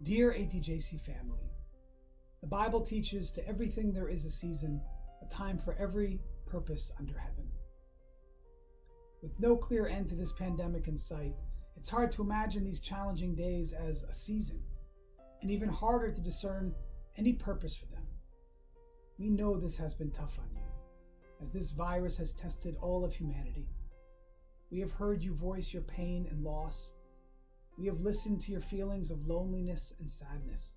Dear ATJC family, the Bible teaches to everything there is a season, a time for every purpose under heaven. With no clear end to this pandemic in sight, it's hard to imagine these challenging days as a season, and even harder to discern any purpose for them. We know this has been tough on you, as this virus has tested all of humanity. We have heard you voice your pain and loss. We have listened to your feelings of loneliness and sadness.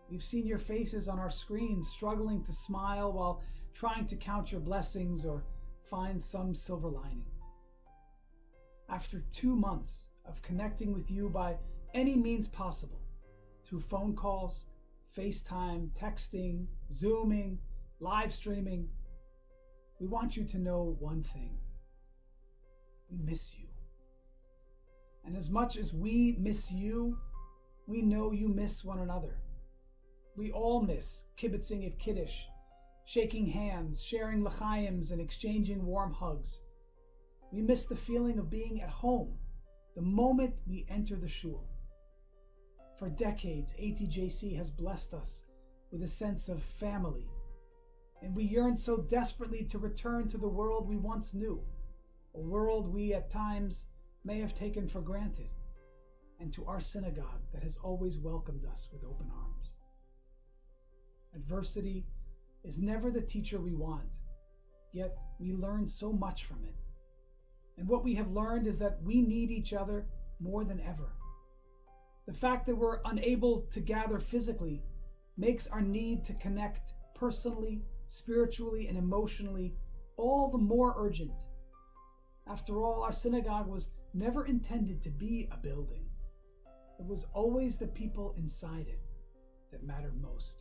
We've seen your faces on our screens struggling to smile while trying to count your blessings or find some silver lining. After 2 months of connecting with you by any means possible, through phone calls, FaceTime, texting, Zooming, live streaming, we want you to know one thing. We miss you. And as much as we miss you, we know you miss one another. We all miss kibitzing at Kiddush, shaking hands, sharing l'chaims, and exchanging warm hugs. We miss the feeling of being at home the moment we enter the shul. For decades, ATJC has blessed us with a sense of family, and we yearn so desperately to return to the world we once knew, a world we at times may have taken for granted, and to our synagogue that has always welcomed us with open arms. Adversity is never the teacher we want, yet we learn so much from it. And what we have learned is that we need each other more than ever. The fact that we're unable to gather physically makes our need to connect personally, spiritually, and emotionally all the more urgent. After all, our synagogue was never intended to be a building. It was always the people inside it that mattered most.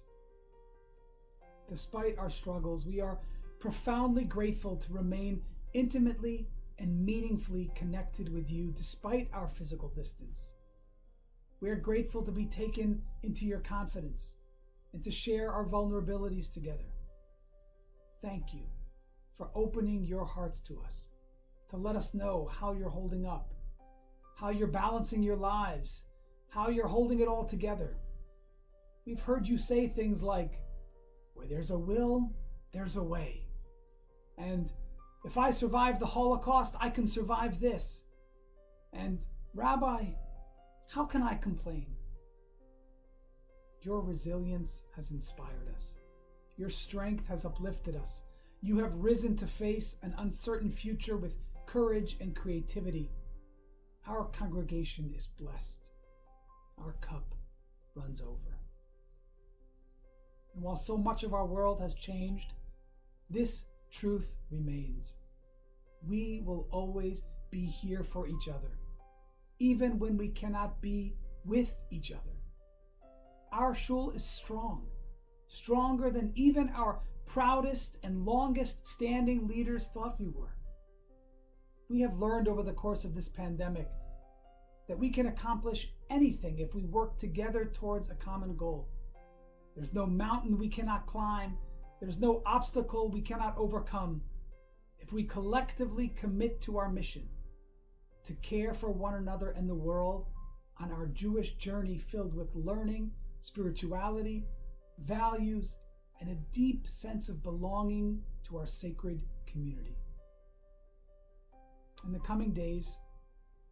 Despite our struggles, we are profoundly grateful to remain intimately and meaningfully connected with you despite our physical distance. We are grateful to be taken into your confidence and to share our vulnerabilities together. Thank you for opening your hearts to us, to let us know how you're holding up, how you're balancing your lives, how you're holding it all together. We've heard you say things like, where there's a will, there's a way. And if I survive the Holocaust, I can survive this. And Rabbi, how can I complain? Your resilience has inspired us. Your strength has uplifted us. You have risen to face an uncertain future with courage and creativity. Our congregation is blessed. Our cup runs over. And while so much of our world has changed, this truth remains. We will always be here for each other, even when we cannot be with each other. Our shul is strong, stronger than even our proudest and longest standing leaders thought we were. We have learned over the course of this pandemic that we can accomplish anything if we work together towards a common goal. There's no mountain we cannot climb. There's no obstacle we cannot overcome if we collectively commit to our mission to care for one another and the world on our Jewish journey filled with learning, spirituality, values, and a deep sense of belonging to our sacred community. In the coming days,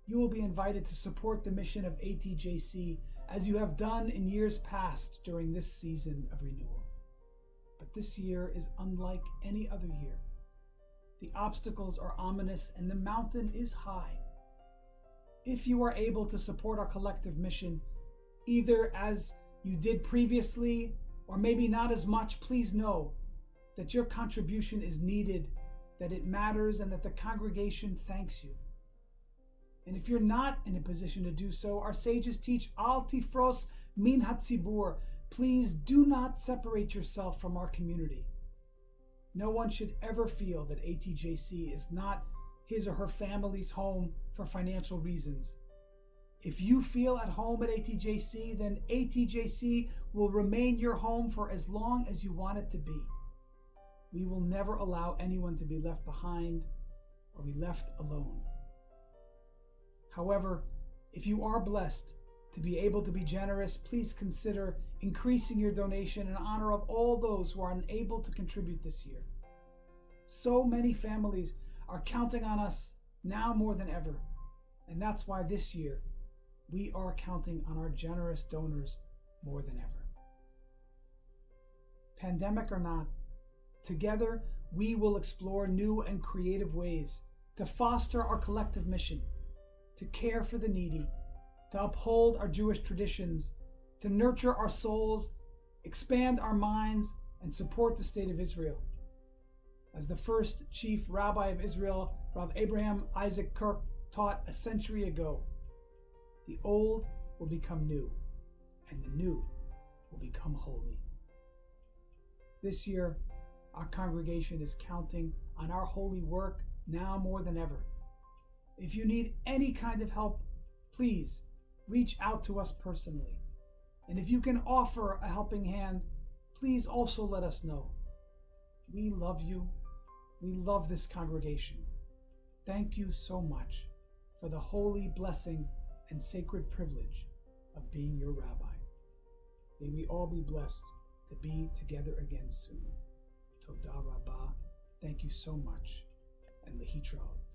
you will be invited to support the mission of ATJC as you have done in years past during this season of renewal. But this year is unlike any other year. The obstacles are ominous and the mountain is high. If you are able to support our collective mission, either as you did previously or maybe not as much, please know that your contribution is needed, that it matters, and that the congregation thanks you. And if you're not in a position to do so, our sages teach al tifros min hatzibur. Please do not separate yourself from our community. No one should ever feel that ATJC is not his or her family's home for financial reasons. If you feel at home at ATJC, then ATJC will remain your home for as long as you want it to be. We will never allow anyone to be left behind or be left alone. However, if you are blessed to To be able to be generous, please consider increasing your donation in honor of all those who are unable to contribute this year. So many families are counting on us now more than ever, and that's why this year we are counting on our generous donors more than ever. Pandemic or not, together we will explore new and creative ways to foster our collective mission, to care for the needy, to uphold our Jewish traditions, to nurture our souls, expand our minds, and support the state of Israel. As the first chief rabbi of Israel, Rav Abraham Isaac Kirk, taught a century ago, the old will become new, and the new will become holy. This year, our congregation is counting on our holy work now more than ever. If you need any kind of help, please reach out to us personally. And if you can offer a helping hand, please also let us know. We love you. We love this congregation. Thank you so much for the holy blessing and sacred privilege of being your rabbi. May we all be blessed to be together again soon. Toda Rabbah. Thank you so much. And Lehitraot.